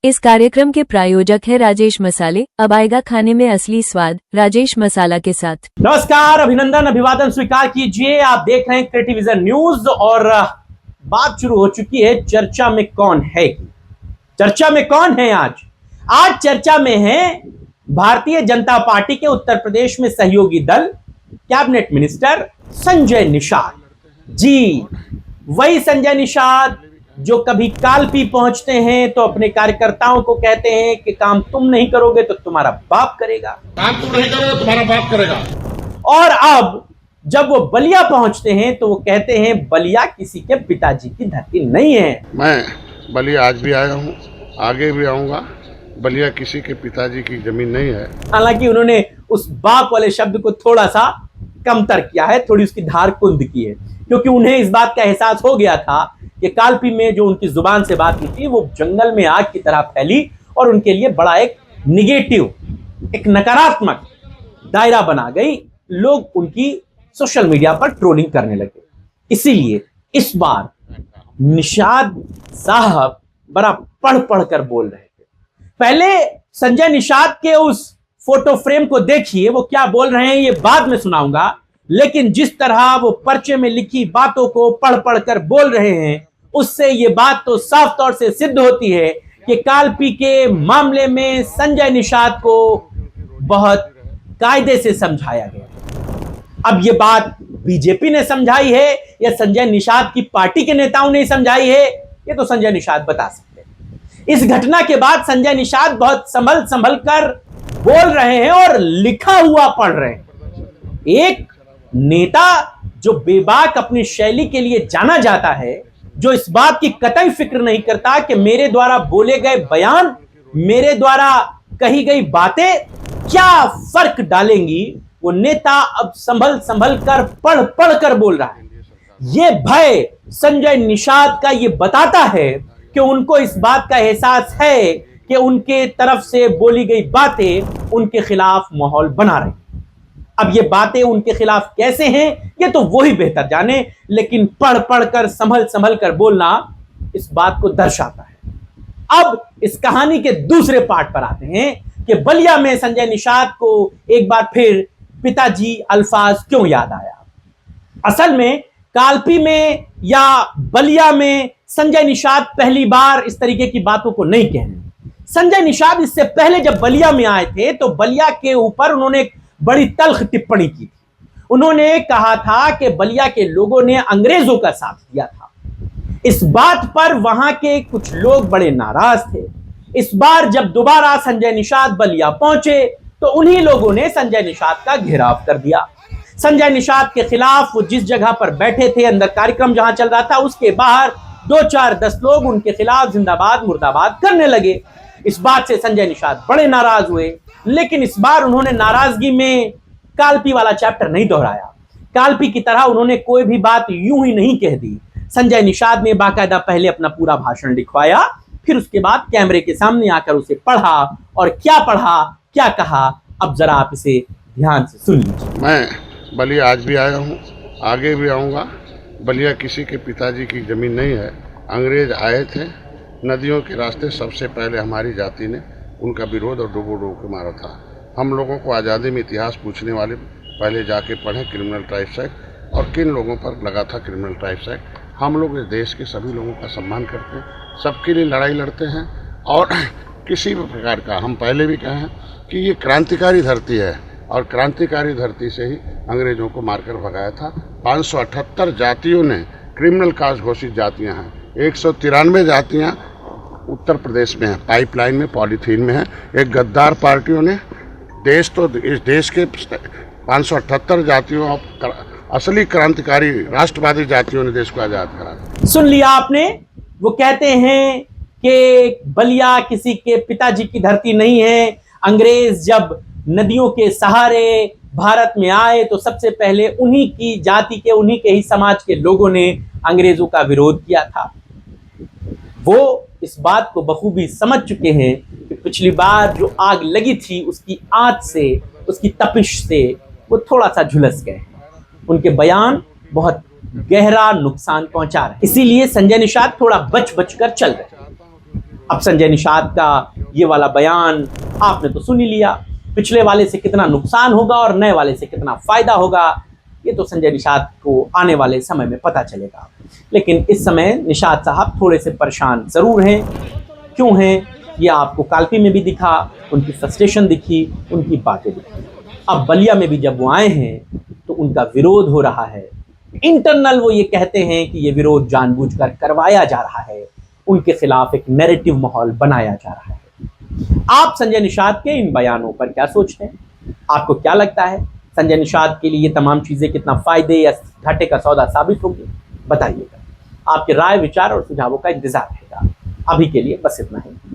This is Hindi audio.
इस कार्यक्रम के प्रायोजक है राजेश मसाले। अब आएगा खाने में असली स्वाद राजेश मसाला के साथ। नमस्कार, अभिनंदन, अभिवादन स्वीकार कीजिए। आप देख रहे हैं क्रिएटिव विजन न्यूज और बात शुरू हो चुकी है। चर्चा में कौन है? चर्चा में कौन है? आज चर्चा में है भारतीय जनता पार्टी के उत्तर प्रदेश में सहयोगी दल कैबिनेट मिनिस्टर संजय निषाद जी। वही संजय निषाद जो कभी कालपी पहुंचते हैं तो अपने कार्यकर्ताओं को कहते हैं कि काम तुम नहीं करोगे तो तुम्हारा बाप करेगा, काम तुम नहीं करोगे तुम्हारा बाप करेगा। और अब जब वो बलिया पहुंचते हैं तो वो कहते हैं बलिया किसी के पिताजी की धरती नहीं है। मैं बलिया आज भी आया हूँ, आगे भी आऊंगा। बलिया किसी के पिताजी की जमीन नहीं है। हालांकि उन्होंने उस बाप वाले शब्द को थोड़ा सा कमतर किया है, थोड़ी उसकी धार कुंद की है, क्योंकि उन्हें इस बात का एहसास हो गया था कि कालपी में जो उनकी जुबान से बात निकली वो जंगल में आग की तरह फैली और उनके लिए बड़ा एक निगेटिव, एक नकारात्मक दायरा बना गई। लोग उनकी सोशल मीडिया पर ट्रोलिंग करने लगे। इसीलिए इस बार निषाद साहब बड़ा पढ़ पढ़ कर बोल रहे थे। पहले संजय निषाद के उस फोटो फ्रेम को देखिए, वो क्या बोल रहे हैं ये बाद में सुनाऊंगा, लेकिन जिस तरह वो पर्चे में लिखी बातों को पढ़ पढ़ कर बोल रहे हैं उससे ये बात तो साफ तौर से सिद्ध होती है कि कालपी के मामले में संजय निषाद को बहुत कायदे से समझाया गया। अब ये बात बीजेपी ने समझाई है या संजय निषाद की पार्टी के नेताओं ने समझाई है, ये तो संजय निषाद बता सकते हैं। इस घटना के बाद संजय निषाद बहुत संभल संभल कर बोल रहे हैं और लिखा हुआ पढ़ रहे हैं। एक नेता जो बेबाक अपनी शैली के लिए जाना जाता है, जो इस बात की कतई फिक्र नहीं करता कि मेरे द्वारा बोले गए बयान, मेरे द्वारा कही गई बातें क्या फर्क डालेंगी, वो नेता अब संभल संभल कर पढ़ पढ़ कर बोल रहा है। ये भय संजय निषाद का ये बताता है कि उनको इस बात का एहसास है कि उनके तरफ से बोली गई बातें उनके खिलाफ माहौल बना रही। अब ये बातें उनके खिलाफ कैसे हैं ये तो वही बेहतर जाने, लेकिन पढ़ पढ़ कर संभल संभल कर बोलना इस बात को दर्शाता है। अब इस कहानी के दूसरे पार्ट पर आते हैं कि बलिया में संजय निषाद को एक बार फिर पिताजी अल्फाज क्यों याद आया। असल में कालपी में या बलिया में संजय निषाद पहली बार इस तरीके की बातों को नहीं कह रहे। संजय निषाद इससे पहले जब बलिया में आए थे तो बलिया के ऊपर उन्होंने बड़ी तल्ख टिप्पणी की थी। उन्होंने कहा था कि बलिया के लोगों ने अंग्रेजों का साथ दिया था। इस बात पर वहां के कुछ लोग बड़े नाराज थे। इस बार जब दोबारा संजय निषाद बलिया पहुंचे तो उन्हीं लोगों ने संजय निषाद का घेराव कर दिया। संजय निषाद के खिलाफ वो जिस जगह पर बैठे थे, अंदर कार्यक्रम जहां चल रहा था, उसके बाहर 2-4-10 लोग उनके खिलाफ जिंदाबाद मुर्दाबाद करने लगे। इस बात से संजय निषाद बड़े नाराज हुए, लेकिन इस बार उन्होंने नाराजगी में कालपी वाला चैप्टर नहीं दोहराया। कालपी की तरह उन्होंने कोई भी बात यूं ही नहीं कह दी। संजय निषाद ने बाकायदा पहले अपना पूरा भाषण लिखवाया, फिर उसके बाद कैमरे के सामने आकर उसे पढ़ा, और क्या पढ़ा, क्या कहा, अब जरा आप इसे ध्यान से सुन लीजिए। मैं बलिया आज भी आया हूँ, आगे भी आऊंगा। बलिया किसी के पिताजी की जमीन नहीं है। अंग्रेज आए थे, नदियों के रास्ते सबसे पहले हमारी जाति ने उनका विरोध और डुबो के मारा था। हम लोगों को आज़ादी में इतिहास पूछने वाले पहले जाके पढ़ें क्रिमिनल ट्राइब्स एक्ट और किन लोगों पर लगा था क्रिमिनल ट्राइब्स एक्ट। हम लोग इस देश के सभी लोगों का सम्मान करते हैं, सबके लिए लड़ाई लड़ते हैं, और किसी भी प्रकार का, हम पहले भी कहे हैं कि ये क्रांतिकारी धरती है और क्रांतिकारी धरती से ही अंग्रेजों को मारकर भगाया था। 578 जातियों ने क्रिमिनल कास्ट घोषित जातियाँ हैं। 193 जातियाँ उत्तर प्रदेश में है, पाइपलाइन में, पॉलीथीन में है। एक गद्दार पार्टियों ने इस देश के 578 जातियों और असली क्रांतिकारी राष्ट्रवादी जातियों ने देश को आजाद करा। सुन लिया आपने। वो कहते हैं कि बलिया किसी के पिताजी की धरती नहीं है। अंग्रेज जब नदियों के सहारे भारत में आए तो सबसे पहले उन्हीं की जाति के, उन्हीं के ही समाज के लोगों ने अंग्रेजों का विरोध किया था। वो इस बात को बखूबी समझ चुके हैं कि पिछली बार जो आग लगी थी उसकी आंच से, उसकी तपिश से वो थोड़ा सा झुलस गए। उनके बयान बहुत गहरा नुकसान पहुंचा रहे, इसीलिए संजय निषाद थोड़ा बच बच कर चल रहे। अब संजय निषाद का ये वाला बयान आपने तो सुन ही लिया, पिछले वाले से कितना नुकसान होगा और नए वाले से कितना फायदा होगा, ये तो संजय निषाद को आने वाले समय में पता चलेगा। लेकिन इस समय निषाद साहब थोड़े से परेशान जरूर हैं। क्यों हैं ये आपको काल्पी में भी दिखा, उनकी फ्रस्ट्रेशन दिखी, उनकी बातें दिखी। अब बलिया में भी जब वो आए हैं तो उनका विरोध हो रहा है। इंटरनल वो ये कहते हैं कि ये विरोध जानबूझकर करवाया जा रहा है, उनके खिलाफ एक नैरेटिव माहौल बनाया जा रहा है। आप संजय निषाद के इन बयानों पर क्या सोचते हैं? आपको क्या लगता है संजय निषाद के लिए ये तमाम चीजें कितना फायदे या घाटे का सौदा साबित होंगी? बताइएगा। आपके राय, विचार और सुझावों का इंतजार रहेगा। अभी के लिए बस इतना ही।